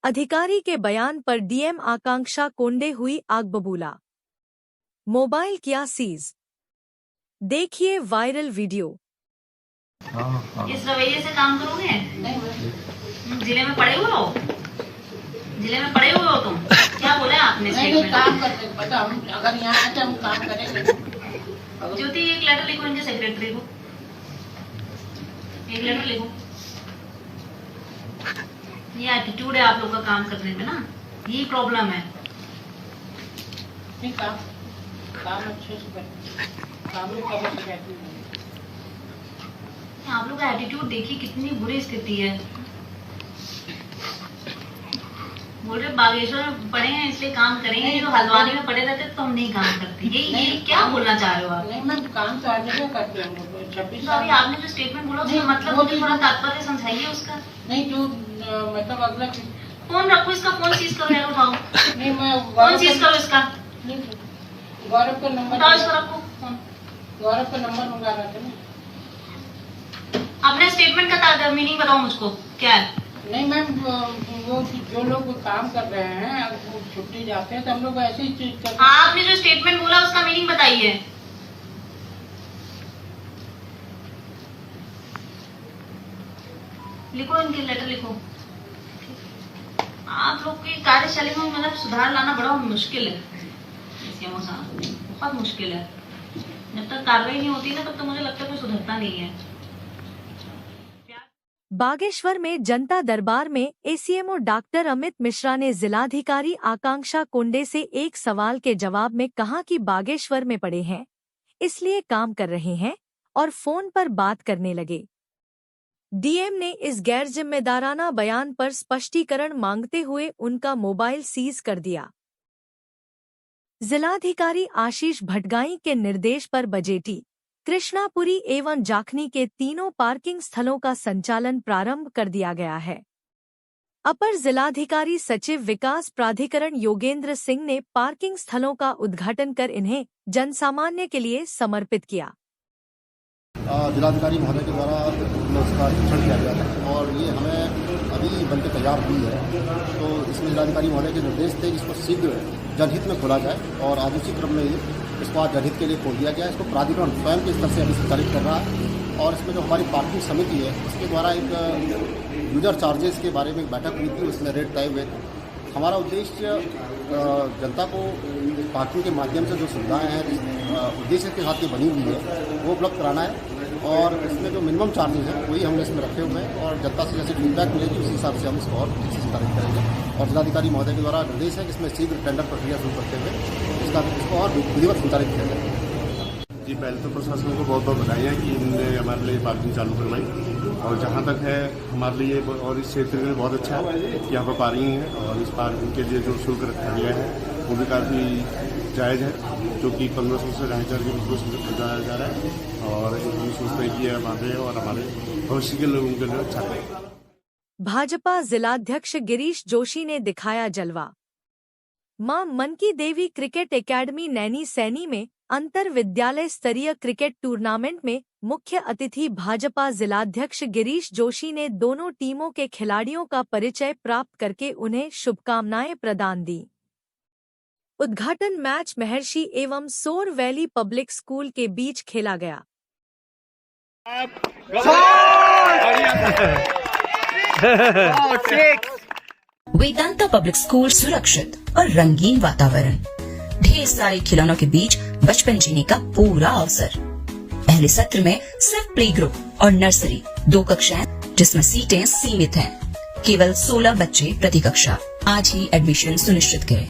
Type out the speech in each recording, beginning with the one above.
अधिकारी के बयान पर डीएम आकांक्षा कोंडे हुई आग बबूला। मोबाइल किया सीज। देखिए वायरल वीडियो। इस रवैये से काम करोगे? जिले में पड़े हुए हो? जिले में पड़े हुए हो तुम? क्या बोला आपने? नहीं, काम करते पता हम अगर यहाँ आते हम काम करेंगे। ज्योति एक लेटर लिखो इनके सेक्रेटरी को, एक लेटर लिखो। ये एटीट्यूड है आप लोग का काम करने में ना, यही प्रॉब्लम है। नहीं काम अच्छे से काम आप लोग का एटीट्यूड देखिए कितनी बुरी स्थिति है। बोल रहे बागेश्वर में पढ़े हैं इसलिए काम करेंगे, जो हल्द्वानी में पढ़े रहते तो हम नहीं काम करते। यही क्या बोलना चाह रहे हो आप? नहीं मैम काम तो आज नहीं करते हम लोग। 26 अभी आपने जो स्टेटमेंट बोला उसका मतलब मुझे थोड़ा तात्पर्य समझाइए उसका। नहीं जो मतलब अगला फोन रखो, इसका फोन सीज करो यार, उठाओ। नहीं मैं फोन सीज करो इसका। गौरव का नंबर उठाओ, इसको रखो फोन। गौरव का नंबर मंगा रहा था ना। अपने स्टेटमेंट का मीनिंग बताओ मुझको क्या है? नहीं मैम वो जो लोग काम कर रहे हैं वो छुट्टी जाते हैं तो हम लोग ऐसे ही चीज करते हैं। आपने जो स्टेटमेंट बोला उसका मीनिंग बताइए। लिखो इनके लेटर लिखो। आप लोग की कार्यशैली में मतलब सुधार लाना बड़ा मुश्किल है, बहुत मुश्किल है। जब तक कार्रवाई नहीं होती ना तब तो मुझे लगता है कोई सुधरता नहीं है। बागेश्वर में जनता दरबार में एसीएमओ डॉक्टर अमित मिश्रा ने जिलाधिकारी आकांक्षा कोंडे से एक सवाल के जवाब में कहा कि बागेश्वर में पड़े हैं इसलिए काम कर रहे हैं और फोन पर बात करने लगे। डीएम ने इस गैर जिम्मेदाराना बयान पर स्पष्टीकरण मांगते हुए उनका मोबाइल सीज कर दिया। जिलाधिकारी आशीष भटगाई के निर्देश पर बजेटी, कृष्णापुरी एवं जाखनी के तीनों पार्किंग स्थलों का संचालन प्रारंभ कर दिया गया है। अपर जिलाधिकारी सचिव विकास प्राधिकरण योगेंद्र सिंह ने पार्किंग स्थलों का उद्घाटन कर इन्हें जनसामान्य के लिए समर्पित किया। जिलाधिकारी महोदय के द्वारा उसका निरीक्षण किया गया था और ये हमें अभी बनकर तैयार हुई है, तो इसमें जिलाधिकारी महोदय के निर्देश थे इसको शीघ्र जनहित में खोला जाए और आज उसी क्रम में इसको आज जनहित के लिए खोल दिया गया। इसको प्राधिकरण स्वयं के स्तर से अभी संचालित कर रहा है और इसमें जो हमारी पार्किंग समिति है उसके द्वारा एक यूजर चार्जेस के बारे में एक बैठक हुई थी, उसमें रेट तय हुए थे। हमारा उद्देश्य जनता को पार्किंग के माध्यम से जो सुविधाएं हैं उद्देश्य के साथ ये बनी हुई है वो उपलब्ध कराना है और इसमें जो मिनिमम चार्जेस हैं वही हमने इसमें रखे हुए हैं और जनता से जैसे फीडबैक मिलेगी उसी हिसाब से हम इसको और ठीक से संचालित करेंगे। और जिलाधिकारी महोदय के द्वारा निर्देश है कि इसमें शीघ्र टेंडर प्रक्रिया शुरू करते हुए इसको और विधिवत संचालित किया जाए। जी पहले तो प्रशासन को बहुत बहुत बधाई है कि इन्होंने हमारे लिए पार्किंग चालू करवाई और जहाँ तक है हमारे लिए और इस क्षेत्र में बहुत अच्छा है कि यहाँ पर पार्किंग है और इस पार्किंग के लिए जो शुल्क रखा गया है वो भी काफ़ी जायज़ है, जो कि 1500 से 2500 के बीच में बताया जा रहा है और हम सोचते हैं कि हमारे और हमारे भविष्य के लोगों के लिए अच्छा है। भाजपा जिलाध्यक्ष गिरीश जोशी ने दिखाया जलवा। मां मनकी देवी क्रिकेट एकेडमी नैनी सैनी में अंतर विद्यालय स्तरीय क्रिकेट टूर्नामेंट में मुख्य अतिथि भाजपा जिलाध्यक्ष गिरीश जोशी ने दोनों टीमों के खिलाड़ियों का परिचय प्राप्त करके उन्हें शुभकामनाएं प्रदान दी। उद्घाटन मैच महर्षि एवं सोर वैली पब्लिक स्कूल के बीच खेला गया। वेदांता पब्लिक स्कूल सुरक्षित और रंगीन वातावरण, ढेर सारे खिलौनों के बीच बचपन जीने का पूरा अवसर। पहले सत्र में सिर्फ प्ले ग्रुप और नर्सरी 2 कक्षाएं जिसमें सीटें सीमित हैं। केवल 16 बच्चे प्रति कक्षा। आज ही एडमिशन सुनिश्चित करें।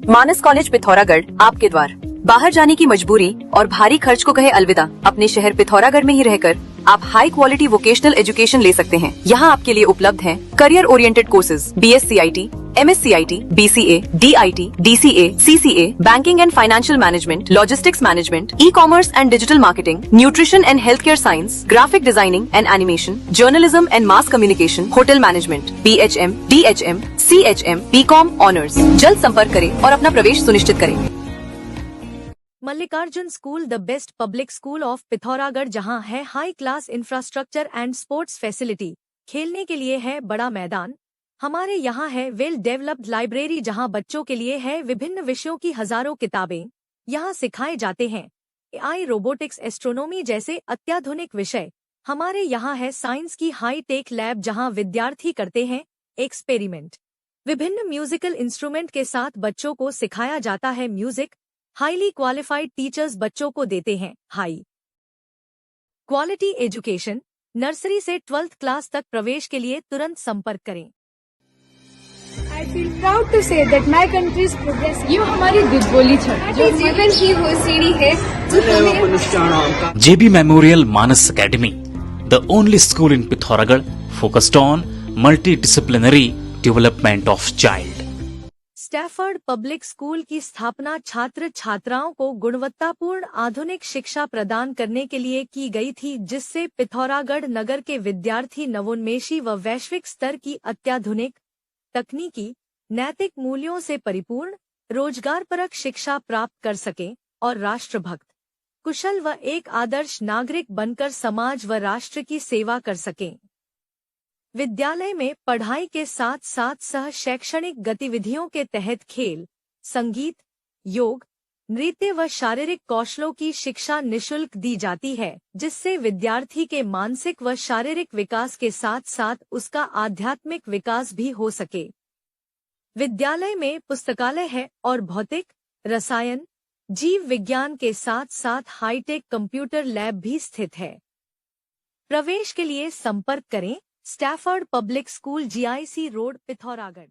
मानस कॉलेज पिथौरागढ़ आपके द्वार। बाहर जाने की मजबूरी और भारी खर्च को कहे अलविदा, अपने शहर पिथौरागढ़ में ही रहकर आप हाई क्वालिटी वोकेशनल एजुकेशन ले सकते हैं। यहाँ आपके लिए उपलब्ध हैं career oriented courses BSCIT, MSCIT, BCA, DIT, DCA, CCA, banking and financial management, logistics management, e-commerce and digital marketing, nutrition and health care science, graphic designing and animation, journalism and mass communication, hotel management, BHM, DHM, CHM, BCom honours. जल्द संपर्क करें और अपना प्रवेश सुनिश्चित करें। Mallikarjun school the best public school of Pithoragarh, जहां है high class infrastructure and sports facility. खेलने के लिए है बड़ा मैदान, हमारे यहाँ है वेल डेवलप्ड लाइब्रेरी जहाँ बच्चों के लिए है विभिन्न विषयों की हजारों किताबें। यहाँ सिखाए जाते हैं AI, रोबोटिक्स, एस्ट्रोनॉमी जैसे अत्याधुनिक विषय। हमारे यहाँ है साइंस की हाई टेक लैब जहाँ विद्यार्थी करते हैं एक्सपेरिमेंट। विभिन्न म्यूजिकल इंस्ट्रूमेंट के साथ बच्चों को सिखाया जाता है म्यूजिक। हाईली क्वालिफाइड टीचर्स बच्चों को देते हैं हाई क्वालिटी एजुकेशन। नर्सरी से 12th क्लास तक प्रवेश के लिए तुरंत संपर्क करें। I feel proud to say that my country is progressing. ये हमारी दिलबोली छड़ जो जीवन की वो सीढ़ी है जो हमें JB Memorial Manas Academy, the only school in Pithoragarh focused on multidisciplinary development of child. Stafford public school की स्थापना छात्र छात्राओं को गुणवत्तापूर्ण आधुनिक शिक्षा प्रदान करने के लिए की गई थी, जिससे पिथौरागढ़ नगर के विद्यार्थी नवोन्मेषी व वैश्विक स्तर की अत्याधुनिक तकनीकी नैतिक मूल्यों से परिपूर्ण रोजगारपरक शिक्षा प्राप्त कर सकें और राष्ट्रभक्त, कुशल व एक आदर्श नागरिक बनकर समाज व राष्ट्र की सेवा कर सकें। विद्यालय में पढ़ाई के साथ साथ सह शैक्षणिक गतिविधियों के तहत खेल, संगीत, योग, नृत्य व शारीरिक कौशलों की शिक्षा निःशुल्क दी जाती है, जिससे विद्यार्थी के मानसिक व शारीरिक विकास के साथ साथ उसका आध्यात्मिक विकास भी हो सके। विद्यालय में पुस्तकालय है और भौतिक, रसायन, जीव विज्ञान के साथ साथ हाईटेक कंप्यूटर लैब भी स्थित है। प्रवेश के लिए संपर्क करें Stafford public school, GIC road, Pithoragarh.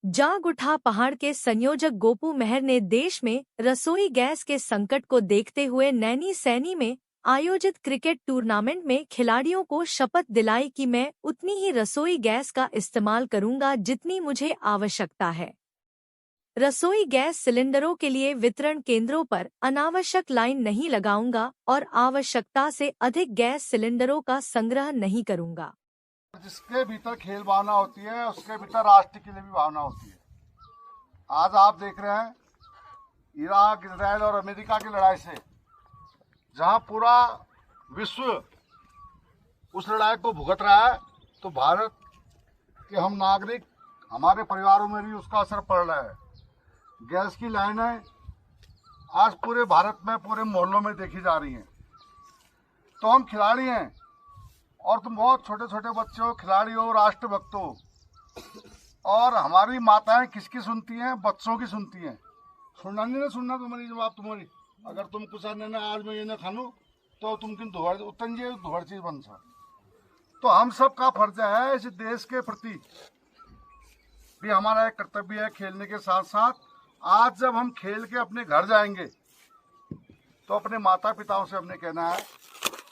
जाग उठा पहाड़ के संयोजक गोपू मेहर ने देश में रसोई गैस के संकट को देखते हुए नैनी सैनी में आयोजित क्रिकेट टूर्नामेंट में खिलाड़ियों को शपथ दिलाई कि मैं उतनी ही रसोई गैस का इस्तेमाल करूंगा जितनी मुझे आवश्यकता है। रसोई गैस सिलेंडरों के लिए वितरण केंद्रों पर अनावश्यक लाइन नहीं लगाऊंगा और आवश्यकता से अधिक गैस सिलेंडरों का संग्रह नहीं करूंगा। जिसके भीतर खेल भावना होती है उसके भीतर राष्ट्र के लिए भी भावना होती है। आज आप देख रहे हैं इराक, इजराइल और अमेरिका की लड़ाई से जहां पूरा विश्व उस लड़ाई को भुगत रहा है, तो भारत के हम नागरिक, हमारे परिवारों में भी उसका असर पड़ रहा है। गैस की लाइनें आज पूरे भारत में, पूरे मोहल्लों में देखी जा रही हैं। तो हम खिलाड़ी हैं और तुम बहुत छोटे छोटे बच्चे हो, खिलाड़ी हो, राष्ट्रभक्त हो, और हमारी माताएं किसकी सुनती हैं? बच्चों की सुनती हैं। सुनना नहीं ना सुनना तुम्हारी जवाब तुम्हारी। अगर तुम कुछ ने आज मैं ये न खानू तो तुम किन धोहर चीज बन सा। तो हम सब का फर्ज है इस देश के प्रति भी हमारा एक कर्तव्य है खेलने के साथ साथ। आज जब हम खेल के अपने घर जाएंगे तो अपने माता पिताओं से हमने कहना है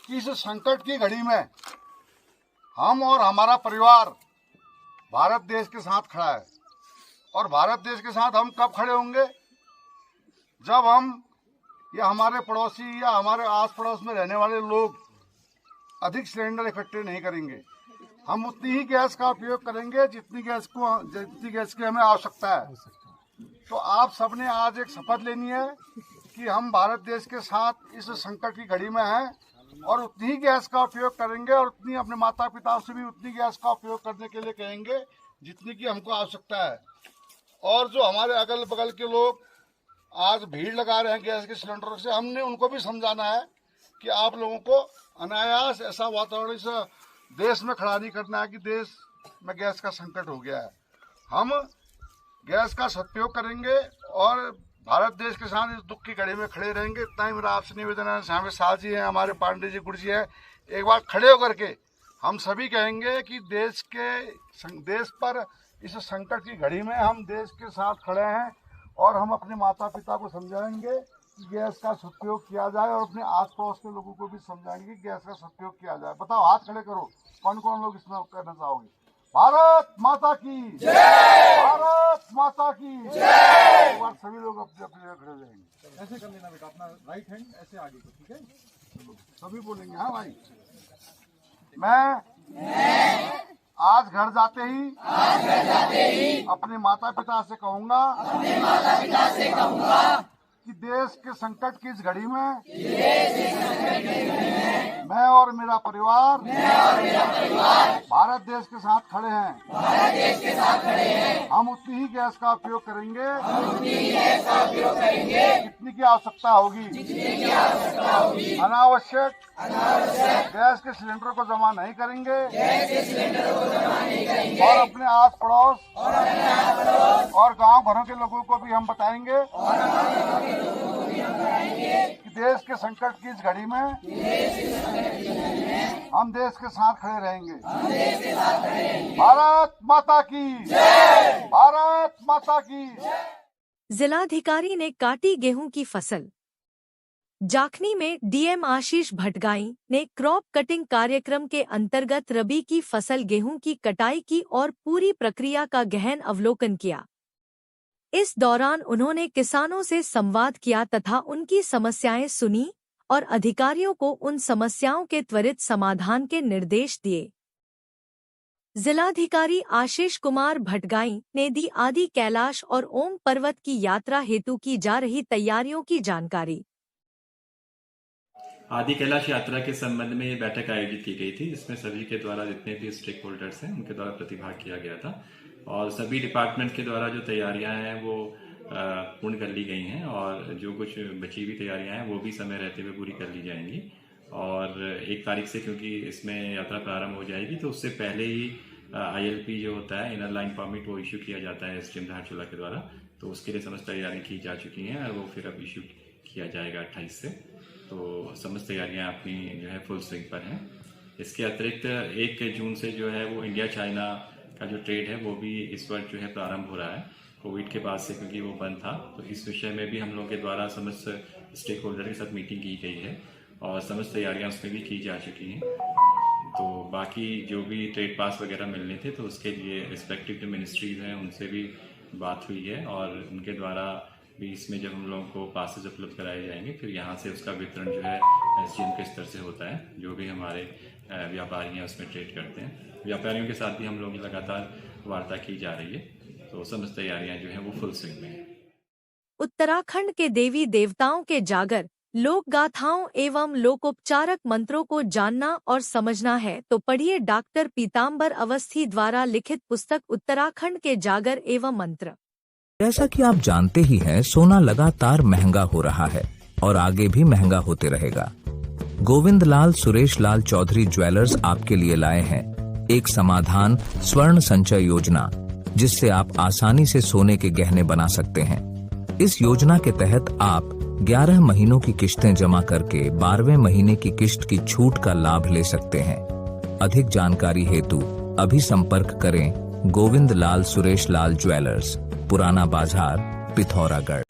कि इस संकट की घड़ी में हम और हमारा परिवार भारत देश के साथ खड़ा है। और भारत देश के साथ हम कब खड़े होंगे? जब हम या हमारे पड़ोसी या हमारे आस पड़ोस में रहने वाले लोग अधिक सिलेंडर इकट्ठे नहीं करेंगे। हम उतनी ही गैस का उपयोग करेंगे जितनी गैस की हमें आवश्यकता है। तो आप सबने आज एक शपथ लेनी है कि हम भारत देश के साथ इस संकट की घड़ी में हैं और उतनी ही गैस का उपयोग करेंगे और उतनी अपने माता पिता से भी उतनी गैस का उपयोग करने के लिए कहेंगे जितनी की हमको आवश्यकता है। और जो हमारे अगल बगल के लोग आज भीड़ लगा रहे हैं गैस के सिलेंडरों से, हमने उनको भी समझाना है कि आप लोगों को अनायास ऐसा वातावरण इस देश में खड़ा नहीं करना है कि देश में गैस का संकट हो गया है। हम गैस का सदुपयोग करेंगे और भारत देश के साथ इस दुख की घड़ी में खड़े रहेंगे। इतना ही मेरा आपसे निवेदन है। हमारे शाह जी हैं, हमारे पांडे जी, गुड़ जी हैं, एक बार खड़े होकर के हम सभी कहेंगे कि देश पर इस संकट की घड़ी में हम देश के साथ खड़े हैं और हम अपने माता पिता को समझाएंगे कि गैस का सदुपयोग किया जाए और अपने आस पड़ोस के लोगों को भी समझाएंगे कि गैस का सदुपयोग किया जाए। बताओ, हाथ खड़े करो, कौन कौन लोग इसमें करना चाहोगे? भारत माता की जय! भारत माता की जय! एक बार सभी लोग अपने अपने जगह खड़े रहेंगे। ऐसे कर लेना बेटा, अपना राइट हैंड ऐसे आगे को, ठीक है? सभी बोलेंगे हाँ भाई। मैं आज घर जाते ही अपने माता पिता से कहूँगा कि देश के संकट की इस घड़ी में मैं और मेरा परिवार भारत देश के साथ खड़े हैं। हम उतनी ही गैस का उपयोग करेंगे जितनी की आवश्यकता होगी। अनावश्यक गैस के सिलेंडर को जमा नहीं करेंगे और अपने आस पड़ोस और गांव भरों के लोगों को भी हम बताएंगे कि देश के संकट की इस घड़ी में हम देश के साथ खड़े रहेंगे। भारत माता की जय, भारत माता की जय। जिलाधिकारी ने काटी गेहूं की फसल। जाखनी में डीएम आशीष भटगाई ने क्रॉप कटिंग कार्यक्रम के अंतर्गत रबी की फसल गेहूं की कटाई की और पूरी प्रक्रिया का गहन अवलोकन किया। इस दौरान उन्होंने किसानों से संवाद किया तथा उनकी समस्याएं सुनी और अधिकारियों को उन समस्याओं के त्वरित समाधान के निर्देश दिए। जिलाधिकारी आशीष कुमार भटगाई ने दी आदि कैलाश और ओम पर्वत की यात्रा हेतु की जा रही तैयारियों की जानकारी। आदि कैलाश यात्रा के संबंध में ये बैठक आयोजित की गई थी, जिसमें सभी के द्वारा जितने भी स्टेक होल्डर्स हैं उनके द्वारा प्रतिभाग किया गया था और सभी डिपार्टमेंट के द्वारा जो तैयारियां हैं वो पूर्ण कर ली गई हैं और जो कुछ बची हुई तैयारियां हैं वो भी समय रहते हुए पूरी कर ली जाएंगी। और 1 तारीख से क्योंकि इसमें यात्रा प्रारंभ हो जाएगी तो उससे पहले ही ILP जो होता है, इनर लाइन परमिट, वो इश्यू किया जाता है SDM धारचूला के द्वारा। तो उसके लिए समस्त तैयारियां की जा चुकी हैं और वो फिर अब इश्यू किया जाएगा 28 से। तो समस्त तैयारियां अपनी जो है फुल स्विंग पर हैं। इसके अतिरिक्त 1 जून से जो है वो इंडिया चाइना का जो ट्रेड है वो भी इस वर्ष जो है प्रारंभ हो रहा है कोविड के बाद से, क्योंकि वो बंद था। तो इस विषय में भी हम लोग के द्वारा समस्त स्टेक होल्डर के साथ मीटिंग की गई है और समस्त तैयारियां उसमें भी की जा चुकी हैं। तो बाकी जो भी ट्रेड पास वगैरह मिलने थे तो उसके लिए रिस्पेक्टिव जो मिनिस्ट्रीज हैं उनसे भी बात हुई है और उनके द्वारा भी इसमें जब हम लोगों को पासेज उपलब्ध कराए जाएंगे फिर यहाँ से उसका वितरण जो है SDM के स्तर से होता है। जो भी हमारे व्यापारी हैं उसमें ट्रेड करते हैं, व्यापारियों के साथ भी हम लोग लगातार वार्ता की जा रही है। तो समस्त तैयारियां जो है वो फुल स्विंग में है। उत्तराखंड के देवी देवताओं के जागर, लोक गाथाओं एवं लोकोपचारक मंत्रों को जानना और समझना है तो पढ़िए डॉक्टर पीताम्बर अवस्थी द्वारा लिखित पुस्तक उत्तराखंड के जागर एवं मंत्र। जैसा कि आप जानते ही हैं, सोना लगातार महंगा हो रहा है और आगे भी महंगा होते रहेगा। गोविंद लाल सुरेश लाल चौधरी ज्वेलर्स आपके लिए लाए हैं एक समाधान स्वर्ण संचय योजना, जिससे आप आसानी से सोने के गहने बना सकते हैं। इस योजना के तहत आप 11 महीनों की किश्तें जमा करके 12वें महीने की किश्त की छूट का लाभ ले सकते हैं। अधिक जानकारी हेतु अभी संपर्क करें गोविंद लाल सुरेश लाल ज्वेलर्स, पुराना बाजार, पिथौरागढ़।